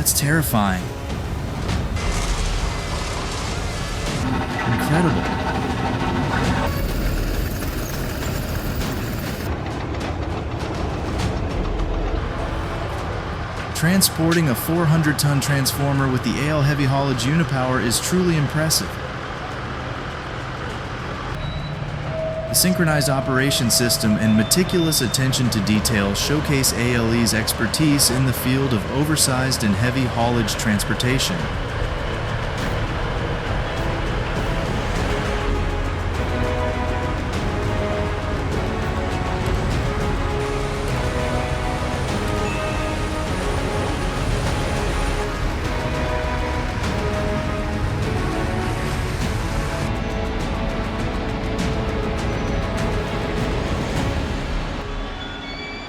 That's terrifying. Incredible. Transporting a 400-ton transformer with the AL Heavy Haulage Unipower is truly impressive. The synchronized operation system and meticulous attention to detail showcase ALE's expertise in the field of oversized and heavy haulage transportation.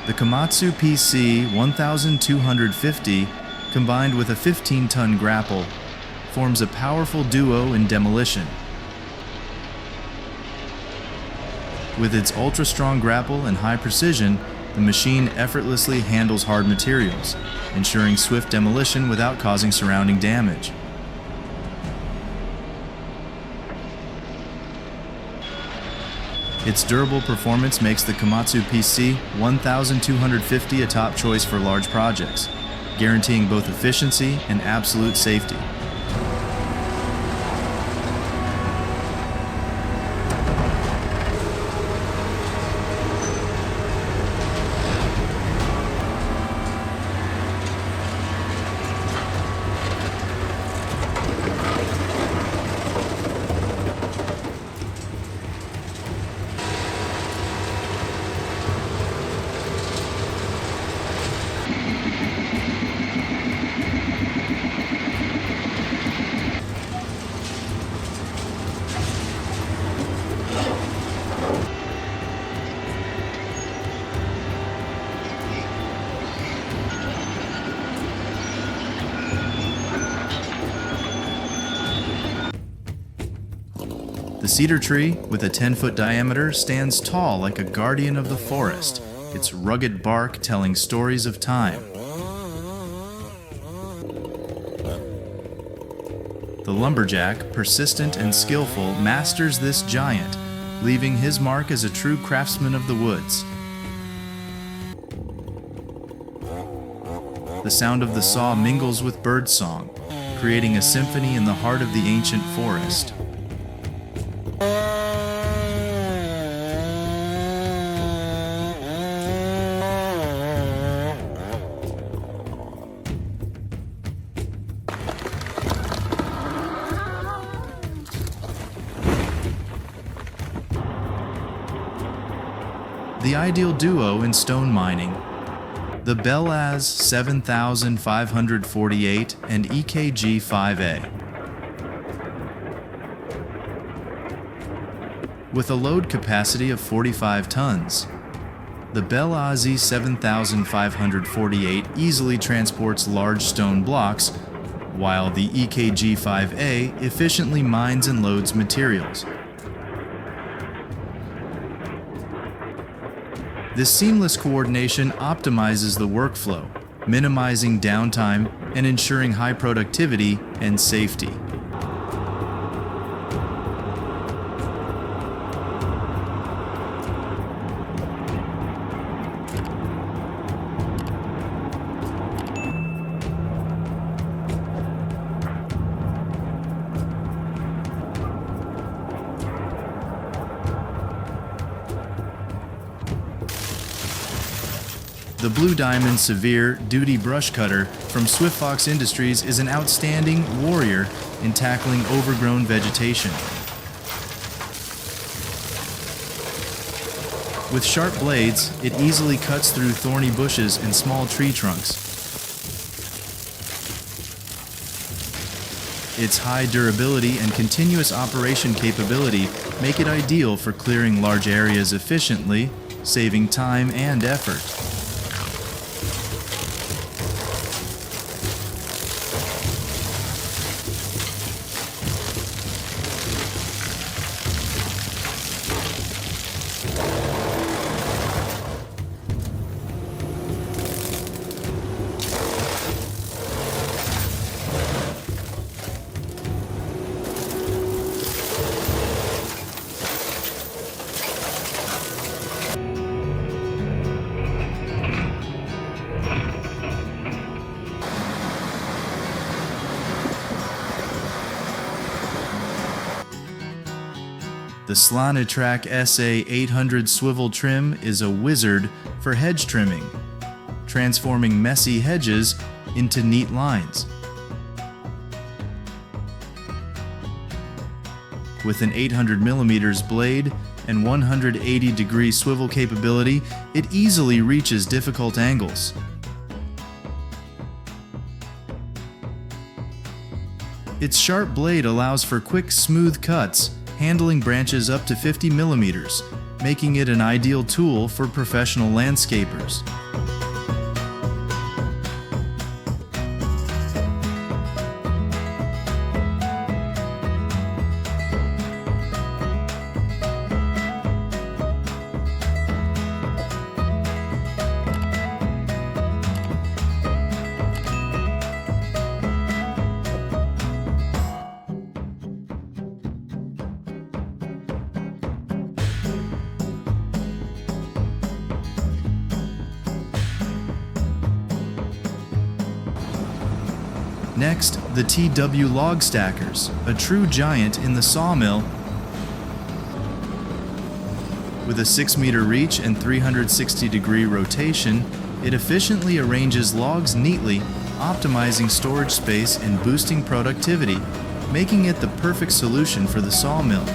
The Komatsu PC 1250, combined with a 15-ton grapple, forms a powerful duo in demolition. With its ultra-strong grapple and high precision, the machine effortlessly handles hard materials, ensuring swift demolition without causing surrounding damage. Its durable performance makes the Komatsu PC 1250 a top choice for large projects, guaranteeing both efficiency and absolute safety. The cedar tree, with a 10-foot diameter, stands tall like a guardian of the forest, its rugged bark telling stories of time. The lumberjack, persistent and skillful, masters this giant, leaving his mark as a true craftsman of the woods. The sound of the saw mingles with birdsong, creating a symphony in the heart of the ancient forest. The ideal duo in stone mining. The Belaz 7548 and EKG 5A. With a load capacity of 45 tons, the Belaz 7548 easily transports large stone blocks, while the EKG 5A efficiently mines and loads materials. This seamless coordination optimizes the workflow, minimizing downtime and ensuring high productivity and safety. The Blue Diamond Severe Duty Brush Cutter from SwiftFox Industries is an outstanding warrior in tackling overgrown vegetation. With sharp blades, it easily cuts through thorny bushes and small tree trunks. Its high durability and continuous operation capability make it ideal for clearing large areas efficiently, saving time and effort. The Slanitrack SA 800 swivel trim is a wizard for hedge trimming, transforming messy hedges into neat lines. With an 800mm blade and 180-degree swivel capability, it easily reaches difficult angles. Its sharp blade allows for quick, smooth cuts, handling branches up to 50mm, making it an ideal tool for professional landscapers. Next, the TW log stackers, a true giant in the sawmill. With a 6-meter reach and 360-degree rotation, it efficiently arranges logs neatly, optimizing storage space and boosting productivity, making it the perfect solution for the sawmill.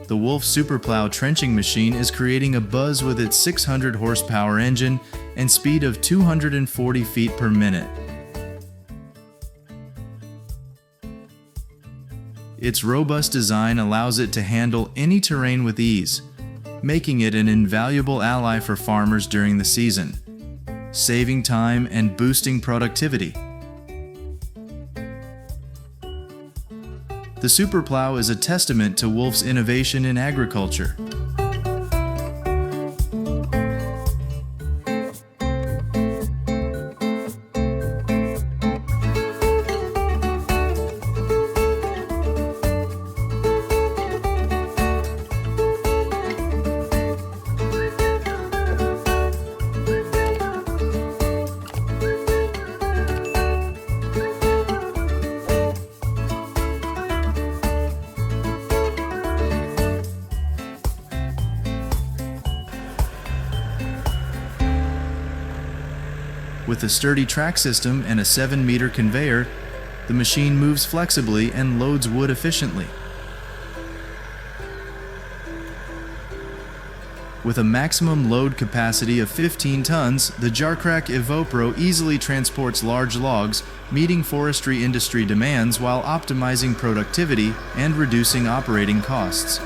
The Wolf Superplow trenching machine is creating a buzz with its 600 horsepower engine and speed of 240 feet per minute. Its robust design allows it to handle any terrain with ease, making it an invaluable ally for farmers during the season, saving time and boosting productivity. The Superplow is a testament to Wolf's innovation in agriculture. With a sturdy track system and a 7-meter conveyor, the machine moves flexibly and loads wood efficiently. With a maximum load capacity of 15 tons, the Jarcrack EvoPro easily transports large logs, meeting forestry industry demands while optimizing productivity and reducing operating costs.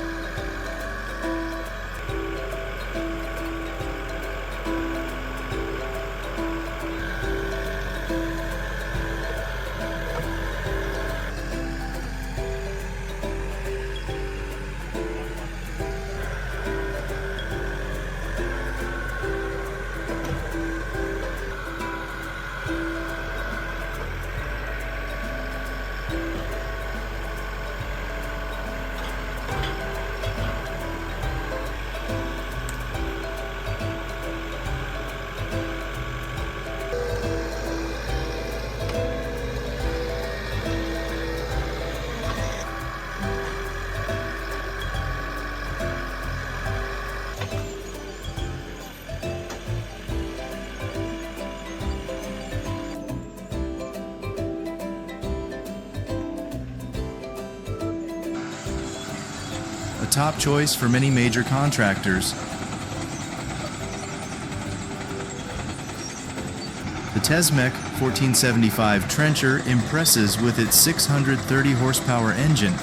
top choice for many major contractors. The Tesmec 1475 trencher impresses with its 630 horsepower engine,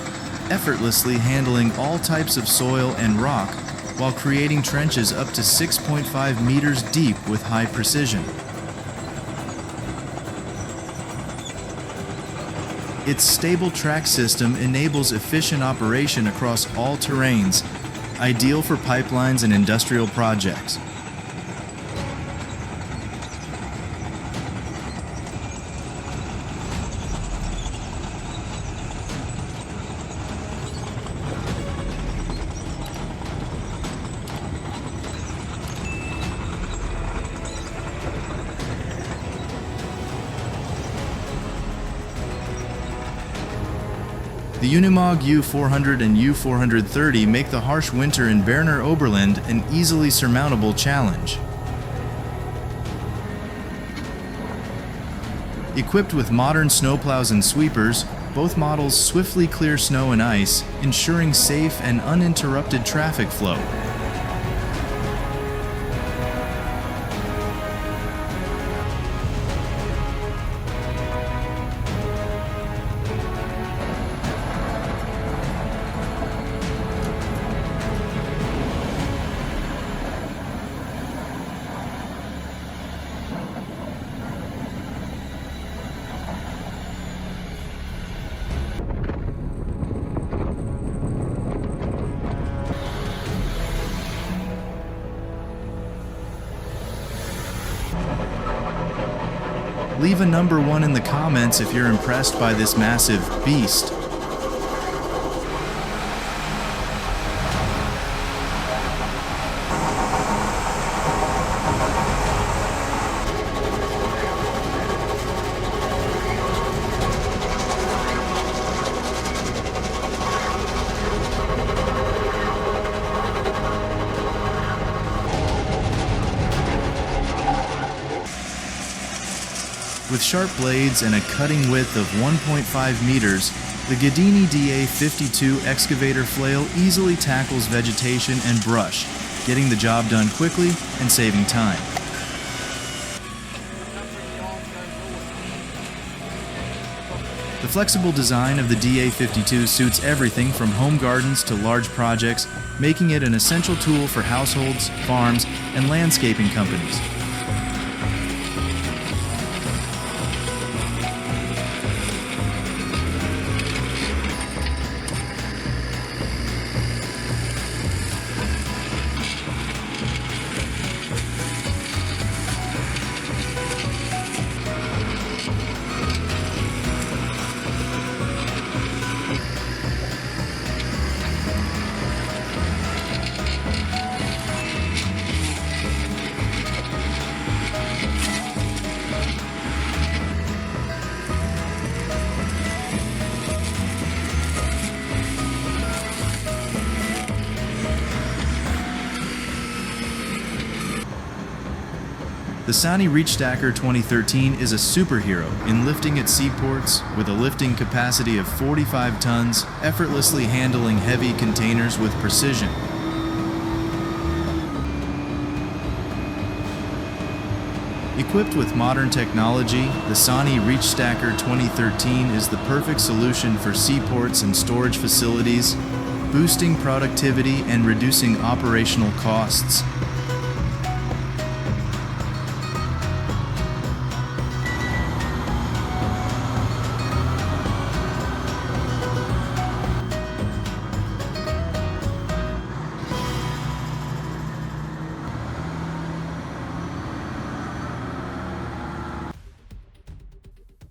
effortlessly handling all types of soil and rock while creating trenches up to 6.5 meters deep with high precision. Its stable track system enables efficient operation across all terrains, ideal for pipelines and industrial projects. The Unimog U400 and U430 make the harsh winter in Berner Oberland an easily surmountable challenge. Equipped with modern snowplows and sweepers, both models swiftly clear snow and ice, ensuring safe and uninterrupted traffic flow. Leave a number 1 in the comments if you're impressed by this massive beast. With sharp blades and a cutting width of 1.5 meters, the Gedini DA52 excavator flail easily tackles vegetation and brush, getting the job done quickly and saving time. The flexible design of the DA52 suits everything from home gardens to large projects, making it an essential tool for households, farms, and landscaping companies. The Sani Reachstacker 2013 is a superhero in lifting at seaports with a lifting capacity of 45 tons, effortlessly handling heavy containers with precision. Equipped with modern technology, the Sani Reachstacker 2013 is the perfect solution for seaports and storage facilities, boosting productivity and reducing operational costs.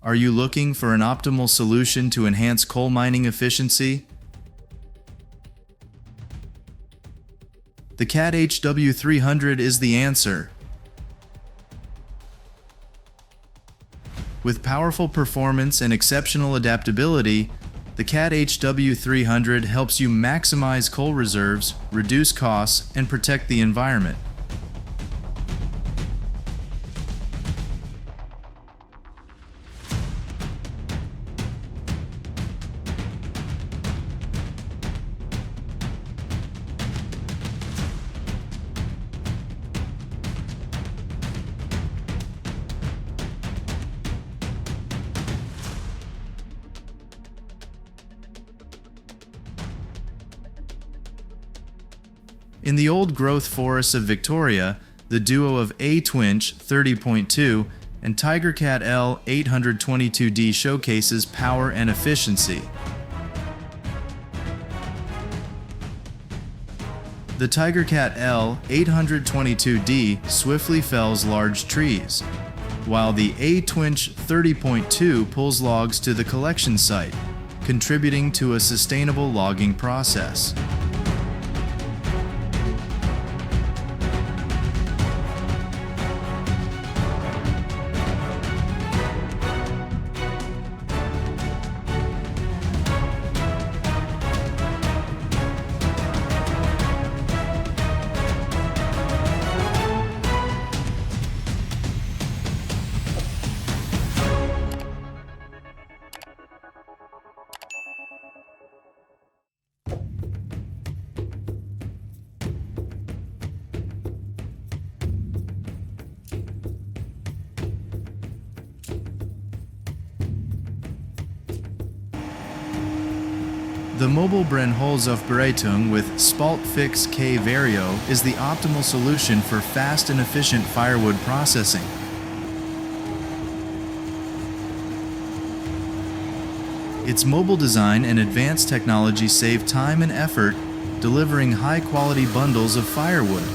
Are you looking for an optimal solution to enhance coal mining efficiency? The CAT HW300 is the answer. With powerful performance and exceptional adaptability, the CAT HW300 helps you maximize coal reserves, reduce costs, and protect the environment. In the old-growth forests of Victoria, the duo of A-Twinch 30.2 and TigerCat L 822D showcases power and efficiency. The TigerCat L 822D swiftly fells large trees, while the A-Twinch 30.2 pulls logs to the collection site, contributing to a sustainable logging process. The mobile Brennholzaufbereitung with Spaltfix K Vario is the optimal solution for fast and efficient firewood processing. Its mobile design and advanced technology save time and effort, delivering high-quality bundles of firewood.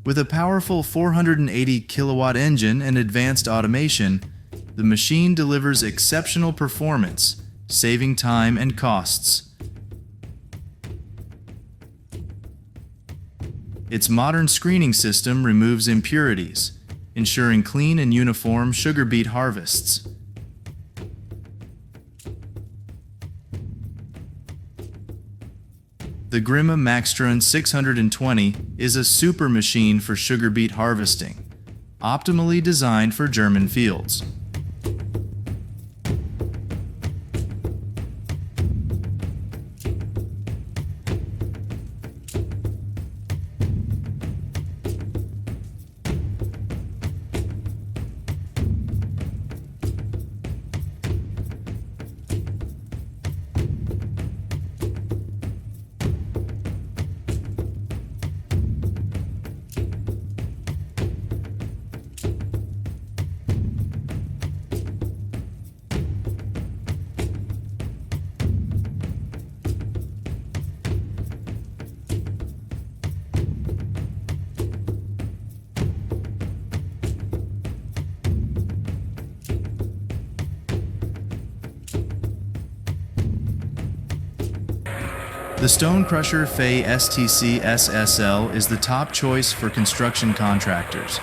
With a powerful 480 kilowatt engine and advanced automation, the machine delivers exceptional performance, saving time and costs. Its modern screening system removes impurities, ensuring clean and uniform sugar beet harvests. The Grimme Maxtron 620 is a super machine for sugar beet harvesting, optimally designed for German fields. The Stone Crusher Fay STC SSL is the top choice for construction contractors.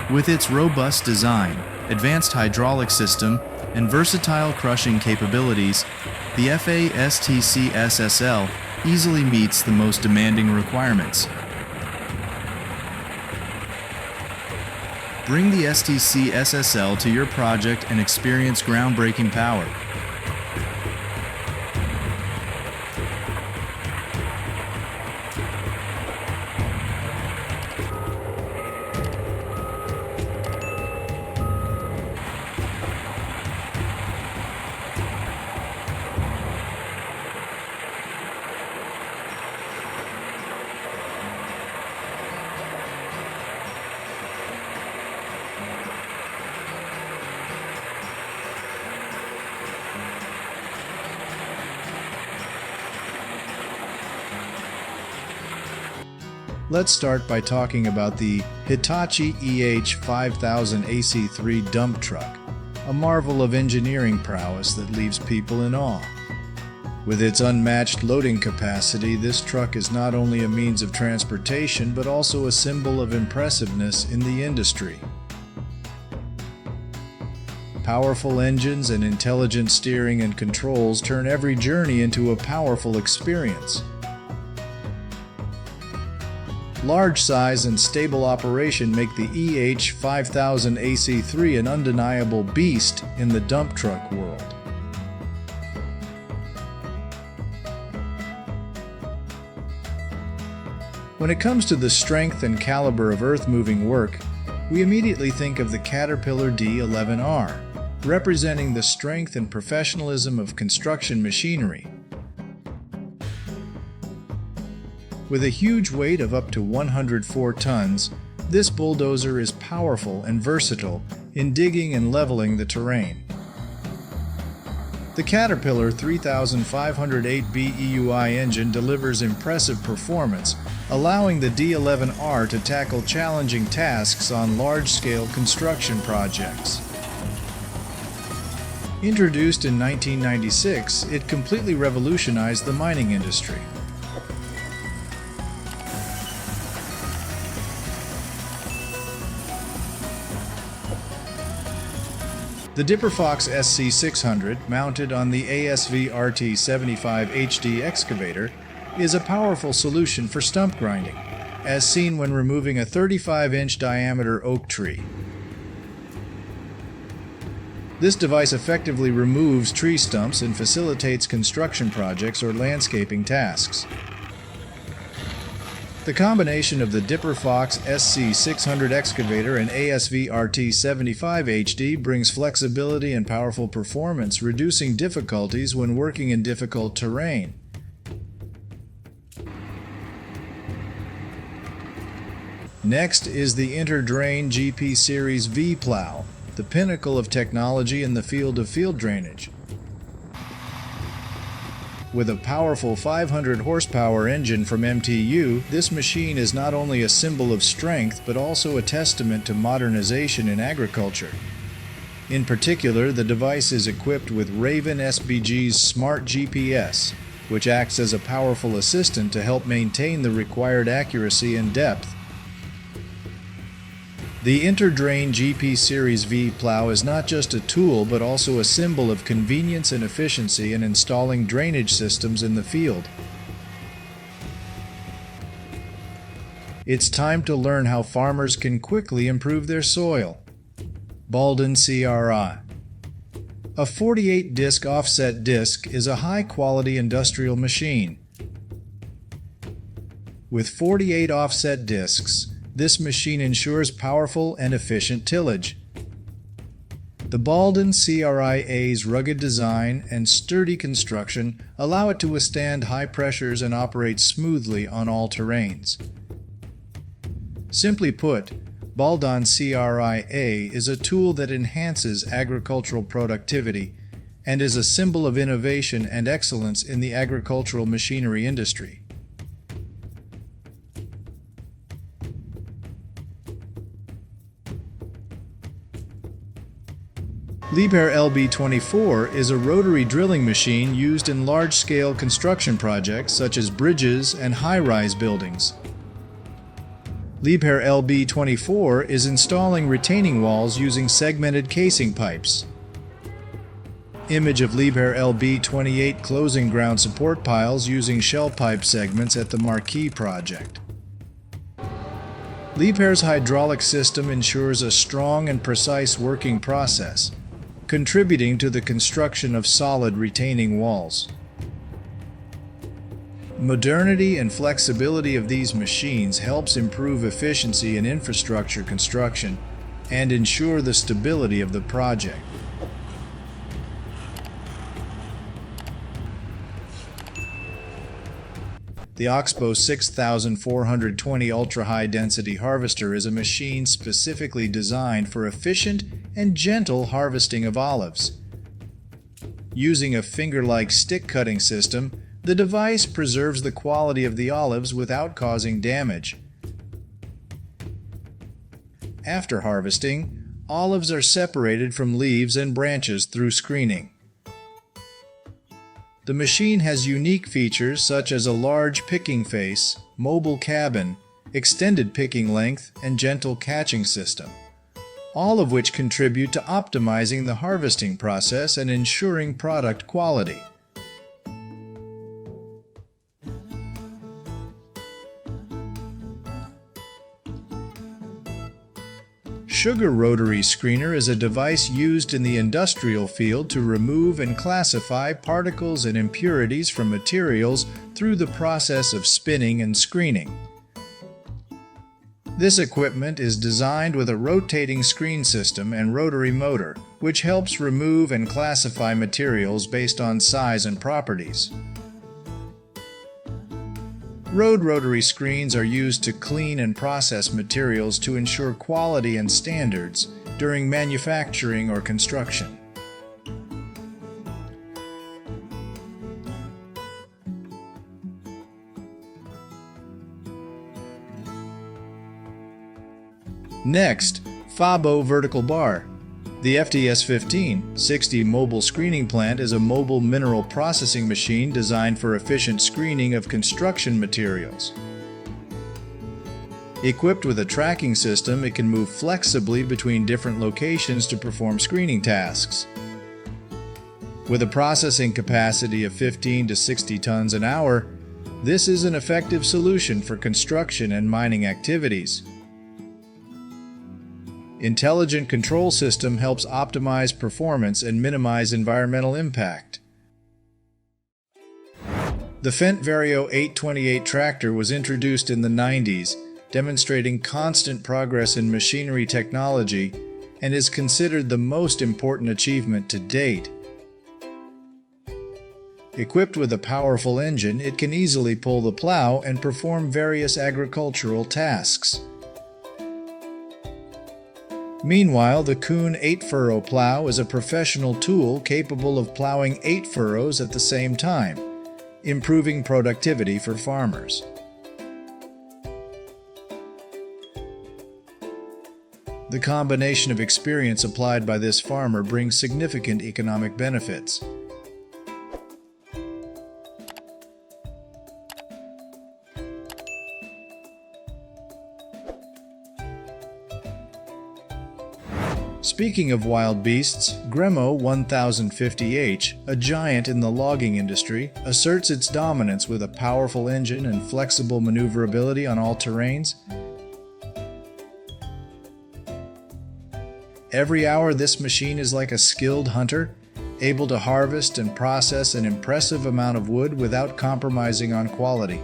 With its robust design, advanced hydraulic system, and versatile crushing capabilities, the FA STC SSL easily meets the most demanding requirements. Bring the STC SSL to your project and experience groundbreaking power. Let's start by talking about the Hitachi EH5000 AC3 dump truck, a marvel of engineering prowess that leaves people in awe. With its unmatched loading capacity, this truck is not only a means of transportation but also a symbol of impressiveness in the industry. Powerful engines and intelligent steering and controls turn every journey into a powerful experience. Large size and stable operation make the EH5000 AC3 an undeniable beast in the dump truck world. When it comes to the strength and caliber of earth-moving work, we immediately think of the Caterpillar D11R, representing the strength and professionalism of construction machinery. With a huge weight of up to 104 tons, this bulldozer is powerful and versatile in digging and leveling the terrain. The Caterpillar 3508B EUI engine delivers impressive performance, allowing the D11R to tackle challenging tasks on large-scale construction projects. Introduced in 1996, it completely revolutionized the mining industry. The DipperFox SC600, mounted on the ASV RT75 HD excavator, is a powerful solution for stump grinding, as seen when removing a 35-inch diameter oak tree. This device effectively removes tree stumps and facilitates construction projects or landscaping tasks. The combination of the DipperFox SC600 excavator and ASV RT75 HD brings flexibility and powerful performance, reducing difficulties when working in difficult terrain. Next is the Interdrain GP Series V plow, the pinnacle of technology in the field of field drainage. With a powerful 500 horsepower engine from MTU, this machine is not only a symbol of strength but also a testament to modernization in agriculture. In particular, the device is equipped with Raven SBG's Smart GPS, which acts as a powerful assistant to help maintain the required accuracy and depth. The Interdrain GP Series V plow is not just a tool but also a symbol of convenience and efficiency in installing drainage systems in the field. It's time to learn how farmers can quickly improve their soil. Baldwin CRI. A 48-disc offset disc is a high-quality industrial machine. With 48 offset discs, this machine ensures powerful and efficient tillage. The Baldwin CRI-A's rugged design and sturdy construction allow it to withstand high pressures and operate smoothly on all terrains. Simply put, Baldwin CRI-A is a tool that enhances agricultural productivity and is a symbol of innovation and excellence in the agricultural machinery industry. Liebherr LB24 is a rotary drilling machine used in large-scale construction projects such as bridges and high-rise buildings. Liebherr LB24 is installing retaining walls using segmented casing pipes. Image of Liebherr LB28 closing ground support piles using shell pipe segments at the Marquis project. Liebherr's hydraulic system ensures a strong and precise working process, contributing to the construction of solid retaining walls. Modernity and flexibility of these machines helps improve efficiency in infrastructure construction and ensure the stability of the project. The Oxbow 6420 ultra-high density harvester is a machine specifically designed for efficient and gentle harvesting of olives. Using a finger-like stick cutting system, the device preserves the quality of the olives without causing damage. After harvesting, olives are separated from leaves and branches through screening. The machine has unique features such as a large picking face, mobile cabin, extended picking length, and gentle catching system. all of which contribute to optimizing the harvesting process and ensuring product quality. Sugar rotary screener is a device used in the industrial field to remove and classify particles and impurities from materials through the process of spinning and screening. This equipment is designed with a rotating screen system and rotary motor, which helps remove and classify materials based on size and properties. Road rotary screens are used to clean and process materials to ensure quality and standards during manufacturing or construction. Next, FABO vertical bar. The FTS-1560 mobile screening plant is a mobile mineral processing machine designed for efficient screening of construction materials. Equipped with a tracking system, it can move flexibly between different locations to perform screening tasks. With a processing capacity of 15 to 60 tons an hour, this is an effective solution for construction and mining activities. Intelligent control system helps optimize performance and minimize environmental impact. The Fendt Vario 828 tractor was introduced in the 90s, demonstrating constant progress in machinery technology, and is considered the most important achievement to date. Equipped with a powerful engine, it can easily pull the plow and perform various agricultural tasks. Meanwhile, the Kuhn 8-furrow plow is a professional tool capable of plowing 8 furrows at the same time, improving productivity for farmers. The combination of experience applied by this farmer brings significant economic benefits. Speaking of wild beasts, Gremo 1050H, a giant in the logging industry, asserts its dominance with a powerful engine and flexible maneuverability on all terrains. Every hour, this machine is like a skilled hunter, able to harvest and process an impressive amount of wood without compromising on quality.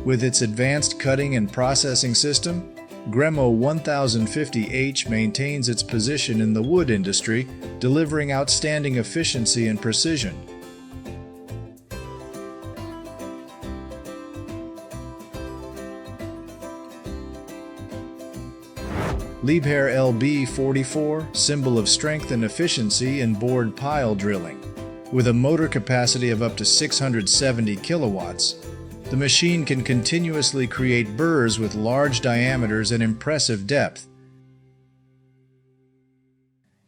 With its advanced cutting and processing system, Gremo 1050H maintains its position in the wood industry, delivering outstanding efficiency and precision. Liebherr LB44, symbol of strength and efficiency in bored pile drilling. With a motor capacity of up to 670 kilowatts, the machine can continuously create burrs with large diameters and impressive depth.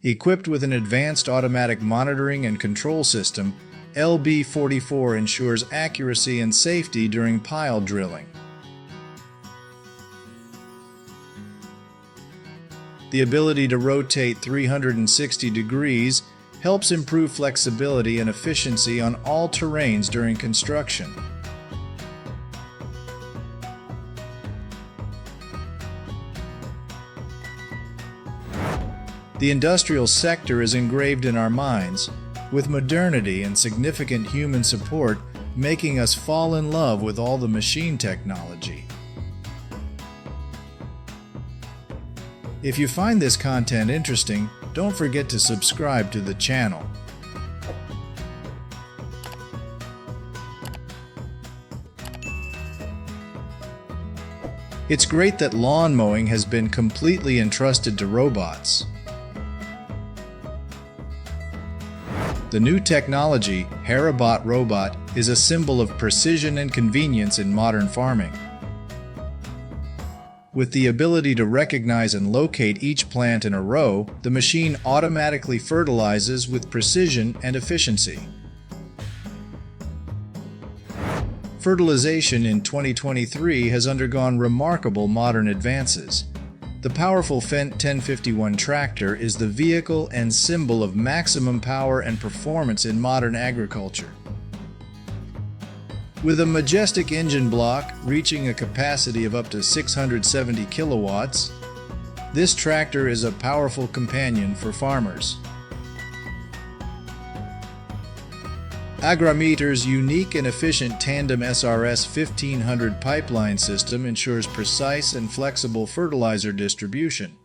Equipped with an advanced automatic monitoring and control system, LB44 ensures accuracy and safety during pile drilling. The ability to rotate 360 degrees helps improve flexibility and efficiency on all terrains during construction. The industrial sector is engraved in our minds, with modernity and significant human support making us fall in love with all the machine technology. If you find this content interesting, don't forget to subscribe to the channel. It's great that lawn mowing has been completely entrusted to robots. The new technology, Harabot Robot, is a symbol of precision and convenience in modern farming. With the ability to recognize and locate each plant in a row, the machine automatically fertilizes with precision and efficiency. Fertilization in 2023 has undergone remarkable modern advances. The powerful Fendt 1051 tractor is the vehicle and symbol of maximum power and performance in modern agriculture. With a majestic engine block reaching a capacity of up to 670 kilowatts, this tractor is a powerful companion for farmers. Agrometer's unique and efficient tandem SRS 1500 pipeline system ensures precise and flexible fertilizer distribution.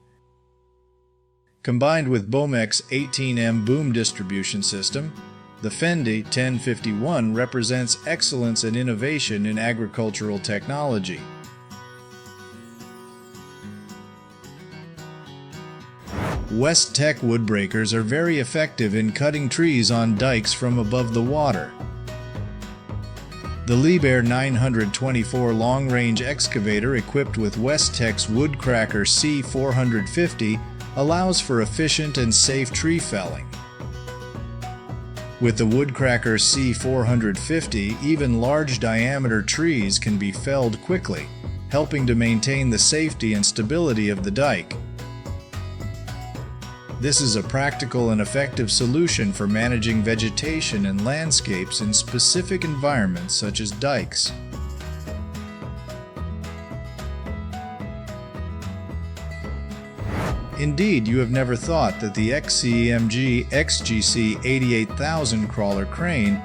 Combined with Bomek's 18M boom distribution system, the Fendt 1051 represents excellence and innovation in agricultural technology. West-Tech woodbreakers are very effective in cutting trees on dikes from above the water. The Liebherr 924 long-range excavator equipped with West-Tech's Woodcracker C450 allows for efficient and safe tree felling. With the Woodcracker C450, even large diameter trees can be felled quickly, helping to maintain the safety and stability of the dike. This is a practical and effective solution for managing vegetation and landscapes in specific environments such as dikes. Indeed, you have never thought that the XCMG XGC 88,000 crawler crane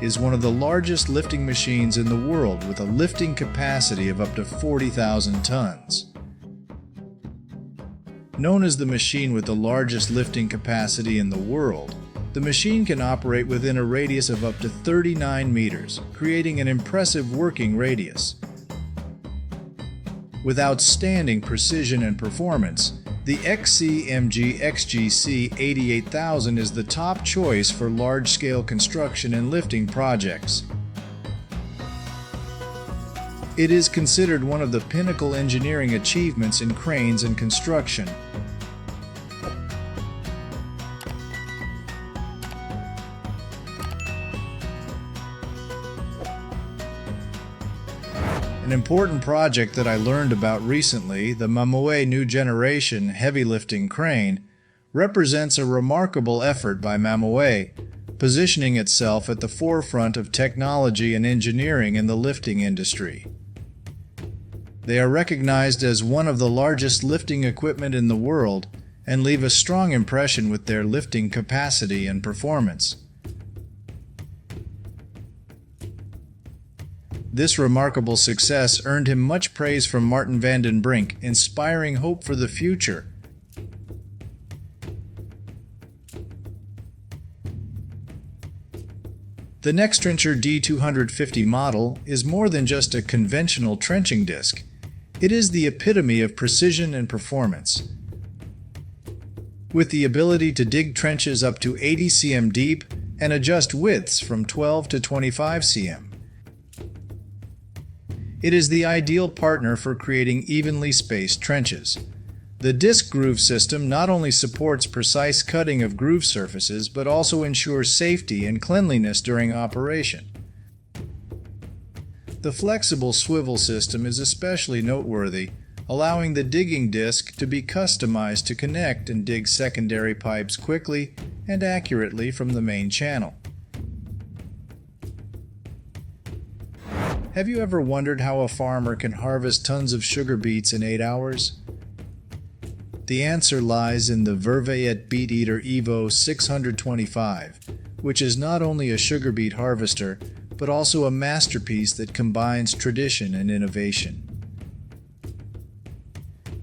is one of the largest lifting machines in the world with a lifting capacity of up to 40,000 tons. Known as the machine with the largest lifting capacity in the world, the machine can operate within a radius of up to 39 meters, creating an impressive working radius. With outstanding precision and performance, the XCMG XGC 88,000 is the top choice for large-scale construction and lifting projects. It is considered one of the pinnacle engineering achievements in cranes and construction. An important project that I learned about recently, the Mamoe New Generation Heavy Lifting Crane, represents a remarkable effort by Mamoe, positioning itself at the forefront of technology and engineering in the lifting industry. They are recognized as one of the largest lifting equipment in the world and leave a strong impression with their lifting capacity and performance. This remarkable success earned him much praise from Martin van den Brink, inspiring hope for the future. The Nextrencher D250 model is more than just a conventional trenching disc. It is the epitome of precision and performance. With the ability to dig trenches up to 80 cm deep and adjust widths from 12 to 25 cm. It is the ideal partner for creating evenly spaced trenches. The disc groove system not only supports precise cutting of groove surfaces, but also ensures safety and cleanliness during operation. The flexible swivel system is especially noteworthy, allowing the digging disc to be customized to connect and dig secondary pipes quickly and accurately from the main channel. Have you ever wondered how a farmer can harvest tons of sugar beets in 8 hours? The answer lies in the Verveyet Beet Eater Evo 625, which is not only a sugar beet harvester, but also a masterpiece that combines tradition and innovation.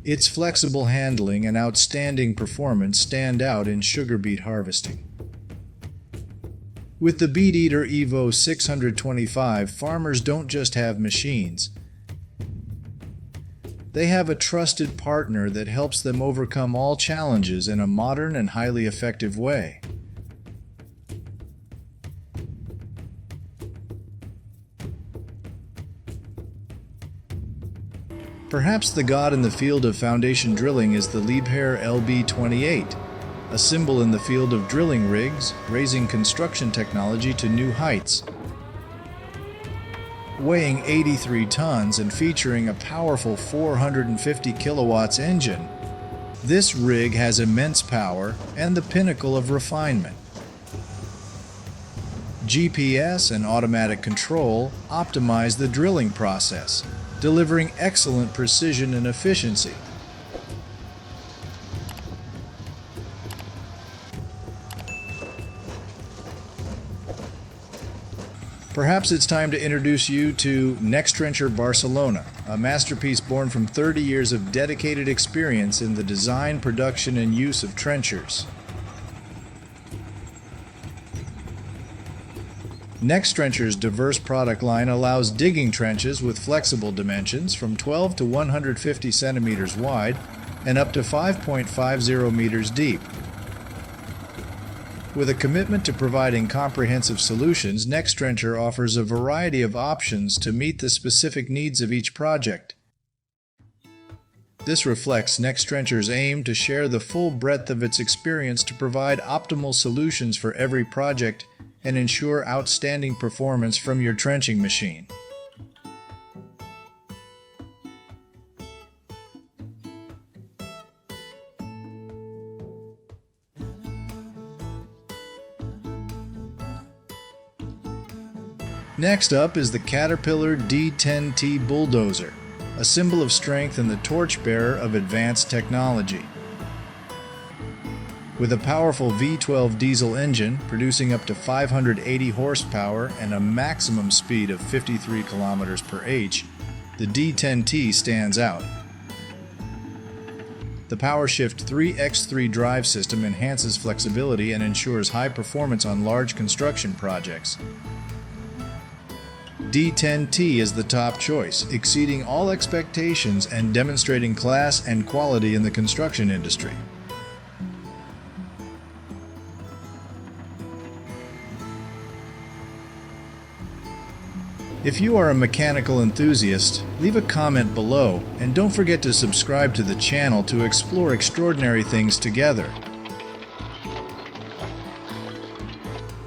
Its flexible handling and outstanding performance stand out in sugar beet harvesting. With the Beet Eater Evo 625, farmers don't just have machines. They have a trusted partner that helps them overcome all challenges in a modern and highly effective way. Perhaps the god in the field of foundation drilling is the Liebherr LB28, a symbol in the field of drilling rigs, raising construction technology to new heights. Weighing 83 tons and featuring a powerful 450 kilowatts engine, this rig has immense power and the pinnacle of refinement. GPS and automatic control optimize the drilling process, delivering excellent precision and efficiency. Perhaps it's time to introduce you to Nextrencher Barcelona, a masterpiece born from 30 years of dedicated experience in the design, production, and use of trenchers. Nextrencher's diverse product line allows digging trenches with flexible dimensions from 12 to 150 centimeters wide and up to 5.50 meters deep. With a commitment to providing comprehensive solutions, Nextrencher offers a variety of options to meet the specific needs of each project. This reflects Nextrencher's aim to share the full breadth of its experience to provide optimal solutions for every project and ensure outstanding performance from your trenching machine. Next up is the Caterpillar D10T bulldozer, a symbol of strength and the torchbearer of advanced technology. With a powerful V12 diesel engine producing up to 580 horsepower and a maximum speed of 53 km/h, the D10T stands out. The PowerShift 3x3 drive system enhances flexibility and ensures high performance on large construction projects. D10T is the top choice, exceeding all expectations and demonstrating class and quality in the construction industry. If you are a mechanical enthusiast, leave a comment below and don't forget to subscribe to the channel to explore extraordinary things together.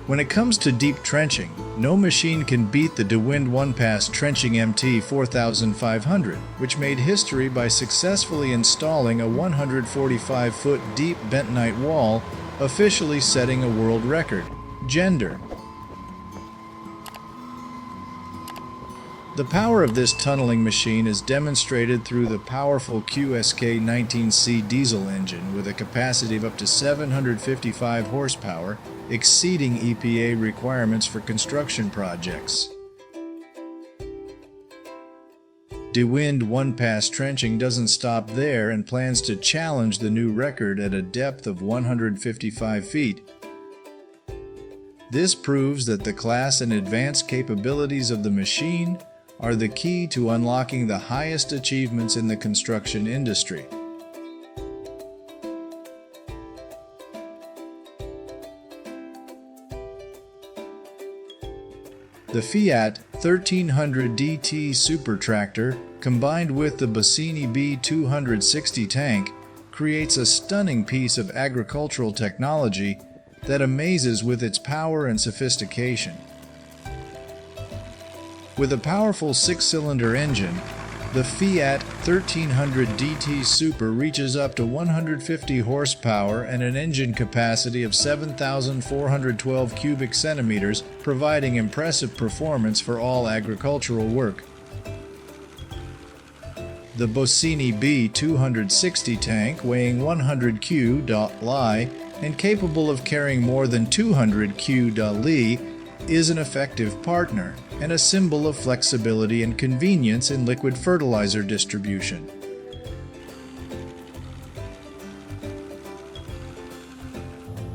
When it comes to deep trenching, no machine can beat the DeWind One-Pass Trenching MT 4500, which made history by successfully installing a 145-foot deep bentonite wall, officially setting a world record. Gender. The power of this tunneling machine is demonstrated through the powerful QSK 19C diesel engine with a capacity of up to 755 horsepower, exceeding EPA requirements for construction projects. DeWind One-Pass Trenching doesn't stop there and plans to challenge the new record at a depth of 155 feet. This proves that the class and advanced capabilities of the machine are the key to unlocking the highest achievements in the construction industry. The Fiat 1300 DT Super Tractor, combined with the Bossini B260 tank, creates a stunning piece of agricultural technology that amazes with its power and sophistication. With a powerful 6-cylinder engine, the Fiat 1300 DT Super reaches up to 150 horsepower and an engine capacity of 7,412 cubic centimeters, providing impressive performance for all agricultural work. The Bossini B260 tank, weighing 100 Q.Li and capable of carrying more than 200 Q.Li, is an effective partner and a symbol of flexibility and convenience in liquid fertilizer distribution.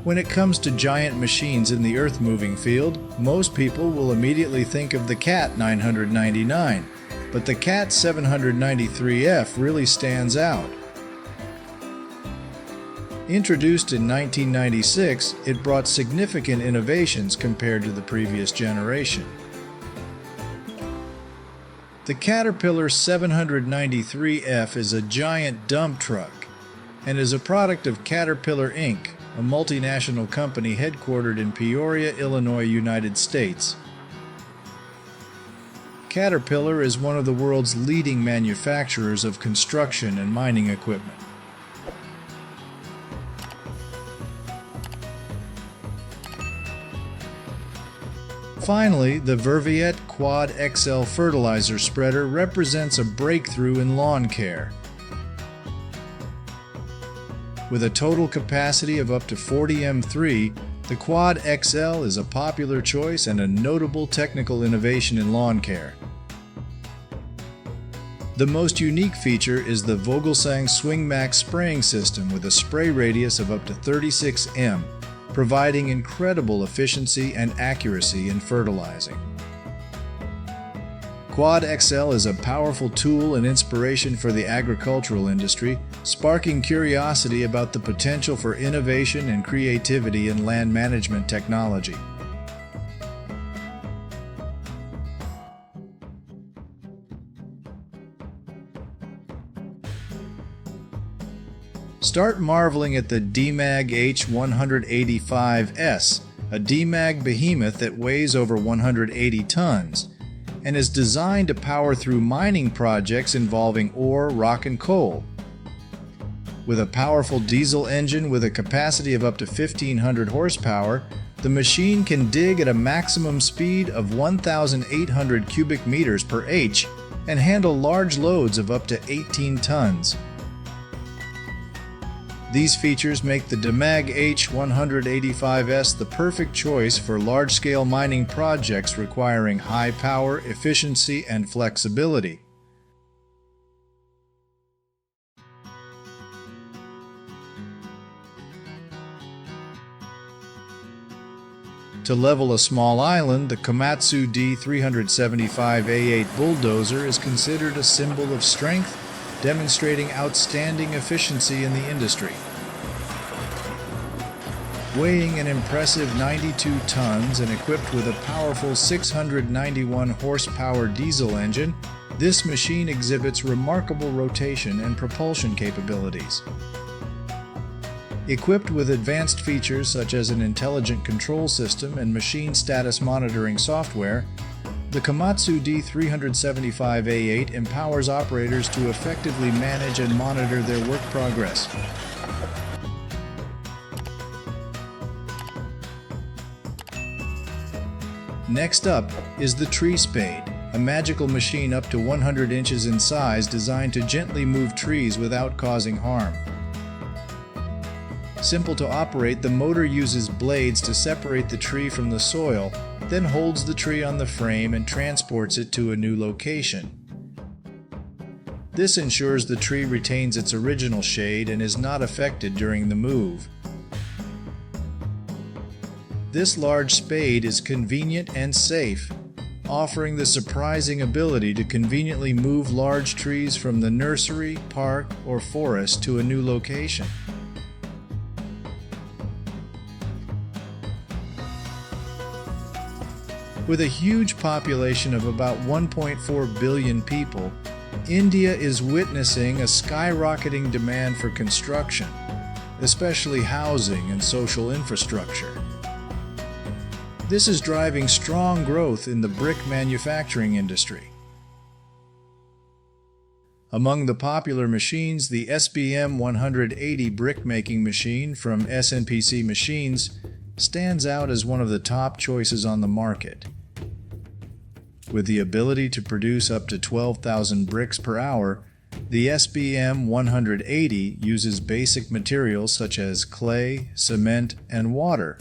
When it comes to giant machines in the earth-moving field, most people will immediately think of the Cat 999, but the Cat 793F really stands out. Introduced in 1996, it brought significant innovations compared to the previous generation. The Caterpillar 793F is a giant dump truck and is a product of Caterpillar Inc., a multinational company headquartered in Peoria, Illinois, United States. Caterpillar is one of the world's leading manufacturers of construction and mining equipment. Finally, the Verviet Quad XL fertilizer spreader represents a breakthrough in lawn care. With a total capacity of up to 40 M3, the Quad XL is a popular choice and a notable technical innovation in lawn care. The most unique feature is the Vogelsang SwingMax spraying system with a spray radius of up to 36 m, providing incredible efficiency and accuracy in fertilizing. Quad XL is a powerful tool and inspiration for the agricultural industry, sparking curiosity about the potential for innovation and creativity in land management technology. Start marveling at the Demag H185S, a Demag behemoth that weighs over 180 tons and is designed to power through mining projects involving ore, rock, and coal. With a powerful diesel engine with a capacity of up to 1,500 horsepower, the machine can dig at a maximum speed of 1,800 cubic meters per h and handle large loads of up to 18 tons. These features make the Demag H185S the perfect choice for large-scale mining projects requiring high power, efficiency, and flexibility. To level a small island, the Komatsu D375A8 bulldozer is considered a symbol of strength, demonstrating outstanding efficiency in the industry. Weighing an impressive 92 tons and equipped with a powerful 691 horsepower diesel engine, this machine exhibits remarkable rotation and propulsion capabilities. Equipped with advanced features such as an intelligent control system and machine status monitoring software, the Komatsu D375A8 empowers operators to effectively manage and monitor their work progress. Next up is the Tree Spade, a magical machine up to 100 inches in size designed to gently move trees without causing harm. Simple to operate, the motor uses blades to separate the tree from the soil, then holds the tree on the frame and transports it to a new location. This ensures the tree retains its original shade and is not affected during the move. This large spade is convenient and safe, offering the surprising ability to conveniently move large trees from the nursery, park, or forest to a new location. With a huge population of about 1.4 billion people, India is witnessing a skyrocketing demand for construction, especially housing and social infrastructure. This is driving strong growth in the brick manufacturing industry. Among the popular machines, the SBM 180 brick-making machine from SNPC Machines stands out as one of the top choices on the market. With the ability to produce up to 12,000 bricks per hour, the SBM 180 uses basic materials such as clay, cement, and water.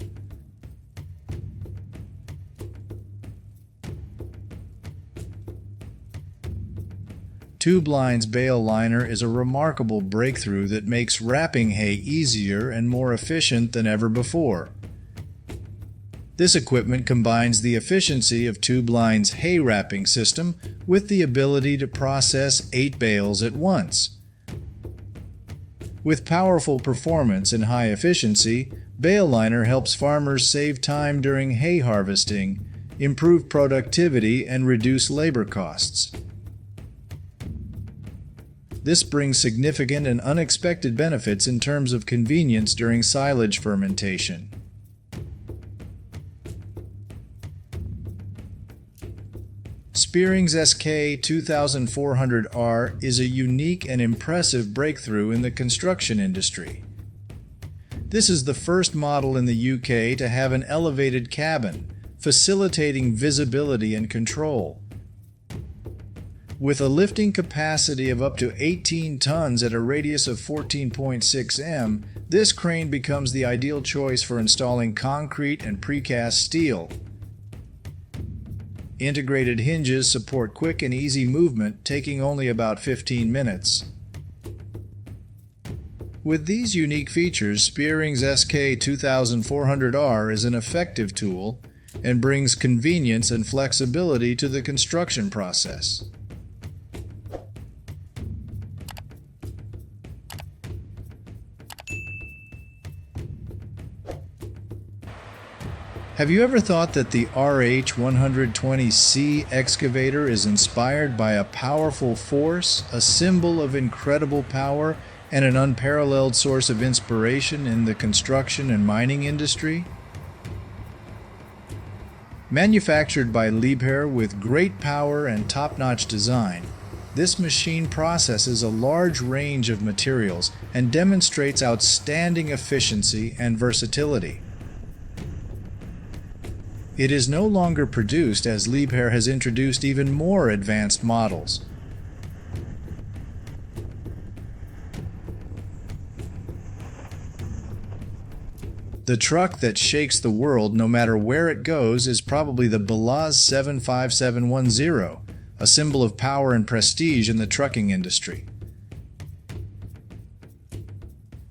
Tube Line's bale liner is a remarkable breakthrough that makes wrapping hay easier and more efficient than ever before. This equipment combines the efficiency of Tube Line's hay wrapping system with the ability to process 8 bales at once. With powerful performance and high efficiency, bale liner helps farmers save time during hay harvesting, improve productivity, and reduce labor costs. This brings significant and unexpected benefits in terms of convenience during silage fermentation. Spearing's SK 2400R is a unique and impressive breakthrough in the construction industry. This is the first model in the UK to have an elevated cabin, facilitating visibility and control. With a lifting capacity of up to 18 tons at a radius of 14.6 m, this crane becomes the ideal choice for installing concrete and precast steel. Integrated hinges support quick and easy movement, taking only about 15 minutes. With these unique features, Spearing's SK 2400R is an effective tool and brings convenience and flexibility to the construction process. Have you ever thought that the RH120C excavator is inspired by a powerful force, a symbol of incredible power, and an unparalleled source of inspiration in the construction and mining industry? Manufactured by Liebherr with great power and top-notch design, this machine processes a large range of materials and demonstrates outstanding efficiency and versatility. It is no longer produced as Liebherr has introduced even more advanced models. The truck that shakes the world no matter where it goes is probably the Belaz 75710, a symbol of power and prestige in the trucking industry.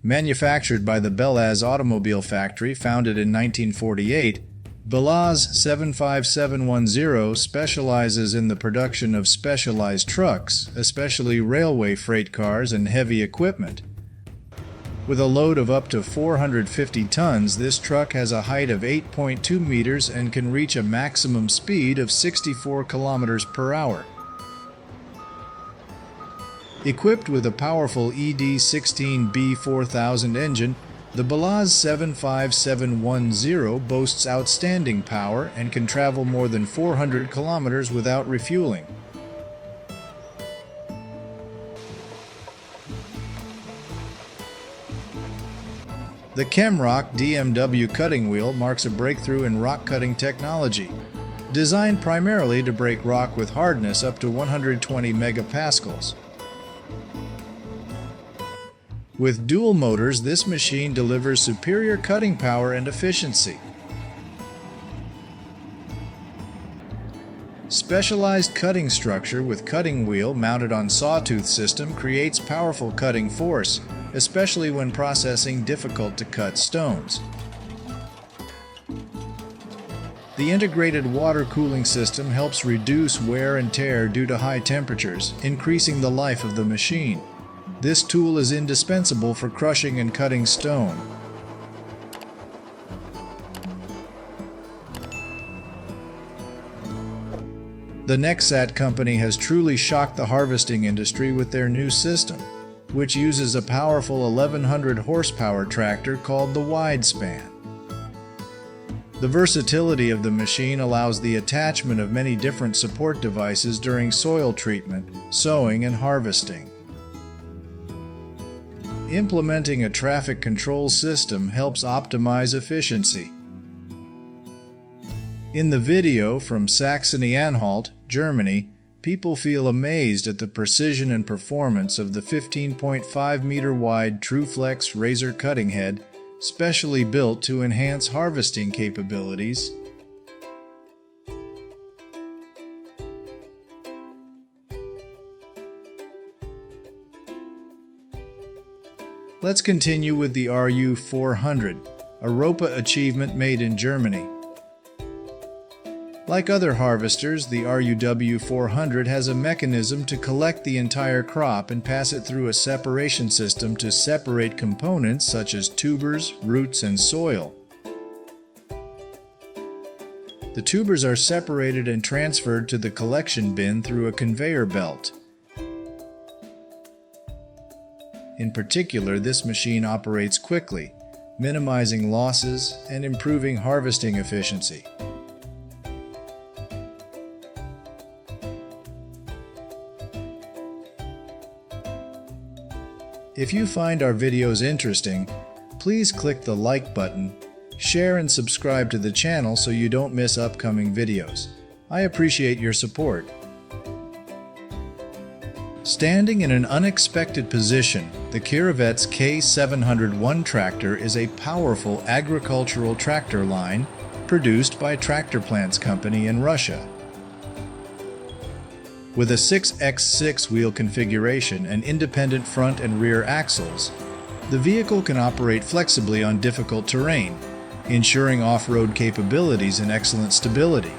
Manufactured by the Belaz Automobile Factory, founded in 1948, Belaz 75710 specializes in the production of specialized trucks, especially railway freight cars and heavy equipment. With a load of up to 450 tons, this truck has a height of 8.2 meters and can reach a maximum speed of 64 kilometers per hour. Equipped with a powerful ED16B4000 engine, the Belaz 75710 boasts outstanding power and can travel more than 400 kilometers without refueling. The Chemrock DMW cutting wheel marks a breakthrough in rock cutting technology. Designed primarily to break rock with hardness up to 120 megapascals. With dual motors, this machine delivers superior cutting power and efficiency. Specialized cutting structure with cutting wheel mounted on sawtooth system creates powerful cutting force, especially when processing difficult-to-cut stones. The integrated water cooling system helps reduce wear and tear due to high temperatures, increasing the life of the machine. This tool is indispensable for crushing and cutting stone. The Nexat company has truly shocked the harvesting industry with their new system, which uses a powerful 1100 horsepower tractor called the Widespan. The versatility of the machine allows the attachment of many different support devices during soil treatment, sowing, and harvesting. Implementing a traffic control system helps optimize efficiency. In the video from Saxony-Anhalt, Germany, people feel amazed at the precision and performance of the 15.5 meter wide TrueFlex razor cutting head, specially built to enhance harvesting capabilities. Let's continue with the RU400, a ROPA achievement made in Germany. Like other harvesters, the RUW400 has a mechanism to collect the entire crop and pass it through a separation system to separate components such as tubers, roots, and soil. The tubers are separated and transferred to the collection bin through a conveyor belt. In particular, this machine operates quickly, minimizing losses and improving harvesting efficiency. If you find our videos interesting, please click the like button, share and subscribe to the channel so you don't miss upcoming videos. I appreciate your support. Standing in an unexpected position, the Kiravet's K701 tractor is a powerful agricultural tractor line produced by Tractor Plants Company in Russia. With a 6x6 wheel configuration and independent front and rear axles, the vehicle can operate flexibly on difficult terrain, ensuring off-road capabilities and excellent stability.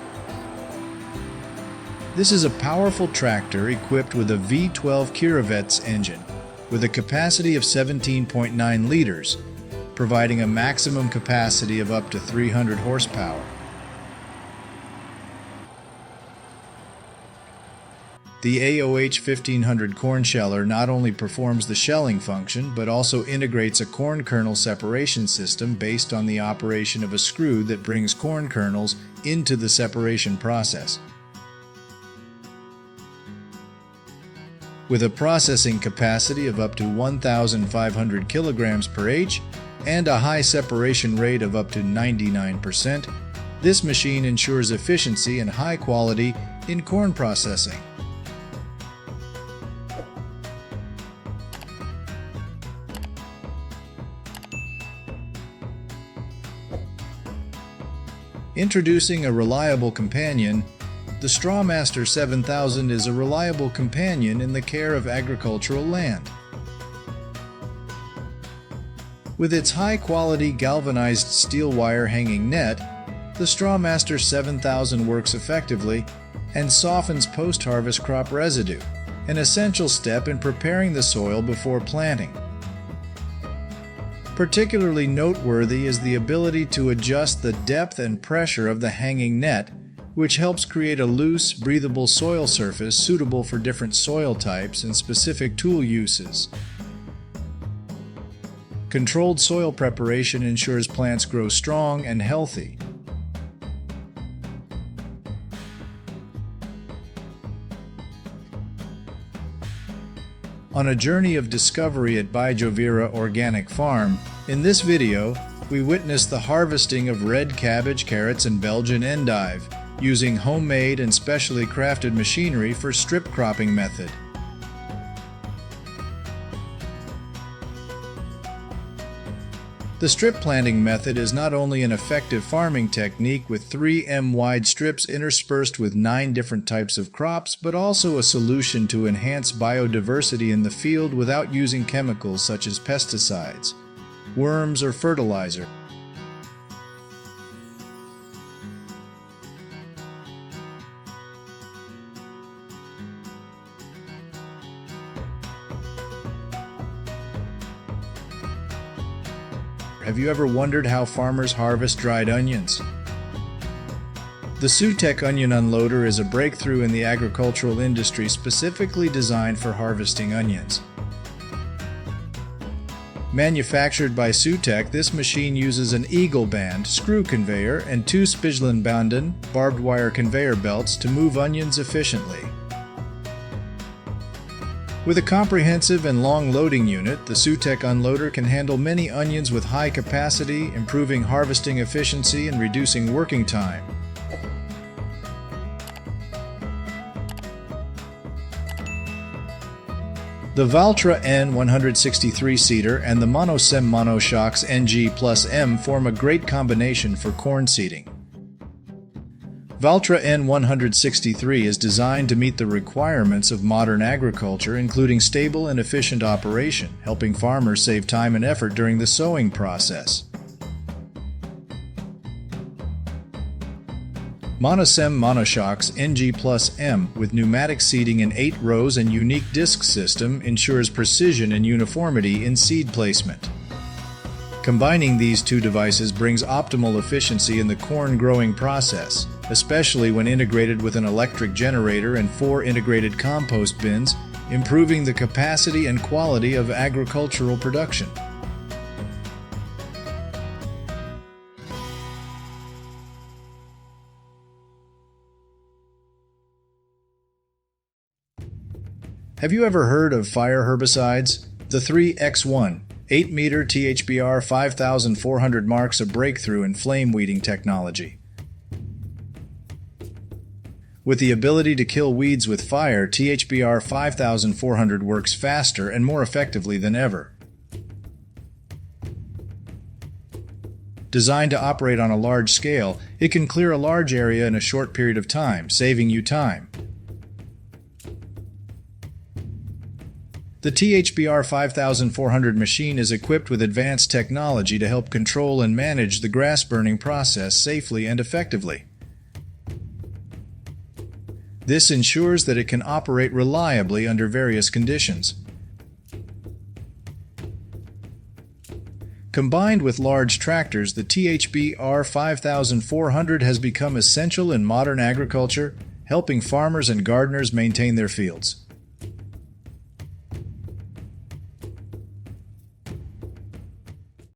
This is a powerful tractor equipped with a V12 Kiravet's engine with a capacity of 17.9 liters, providing a maximum capacity of up to 300 horsepower. The AOH 1500 corn sheller not only performs the shelling function, but also integrates a corn kernel separation system based on the operation of a screw that brings corn kernels into the separation process. With a processing capacity of up to 1,500 kilograms per H and a high separation rate of up to 99%, this machine ensures efficiency and high quality in corn processing. Introducing a reliable companion, the Strawmaster 7000 is a reliable companion in the care of agricultural land. With its high-quality galvanized steel wire hanging net, the Strawmaster 7000 works effectively and softens post-harvest crop residue, an essential step in preparing the soil before planting. Particularly noteworthy is the ability to adjust the depth and pressure of the hanging net, which helps create a loose, breathable soil surface suitable for different soil types and specific tool uses. Controlled soil preparation ensures plants grow strong and healthy. On a journey of discovery at Bijovira Organic Farm, in this video, we witnessed the harvesting of red cabbage, carrots, and Belgian endive, using homemade and specially crafted machinery for strip cropping method. The strip planting method is not only an effective farming technique with 3 wide strips interspersed with 9 different types of crops, but also a solution to enhance biodiversity in the field without using chemicals such as pesticides, worms, or fertilizer. Have you ever wondered how farmers harvest dried onions? The Sutek Onion Unloader is a breakthrough in the agricultural industry specifically designed for harvesting onions. Manufactured by Sutek, this machine uses an eagle band screw conveyor and 2 Spigelenbanden barbed wire conveyor belts to move onions efficiently. With a comprehensive and long loading unit, the Sutek Unloader can handle many onions with high capacity, improving harvesting efficiency and reducing working time. The Valtra N 163-seater and the Monosem Monoshocks NG+M form a great combination for corn seeding. Valtra N163 is designed to meet the requirements of modern agriculture, including stable and efficient operation, helping farmers save time and effort during the sowing process. Monosem Monoshocks NG+M with pneumatic seeding in 8 rows and unique disc system ensures precision and uniformity in seed placement. Combining these 2 devices brings optimal efficiency in the corn growing process, especially when integrated with an electric generator and 4 integrated compost bins, improving the capacity and quality of agricultural production. Have you ever heard of fire herbicides? The 3X1 8-meter THBR 5400 marks a breakthrough in flame weeding technology. With the ability to kill weeds with fire, THBR 5400 works faster and more effectively than ever. Designed to operate on a large scale, it can clear a large area in a short period of time, saving you time. The THBR 5400 machine is equipped with advanced technology to help control and manage the grass burning process safely and effectively. This ensures that it can operate reliably under various conditions. Combined with large tractors, the THBR 5400 has become essential in modern agriculture, helping farmers and gardeners maintain their fields.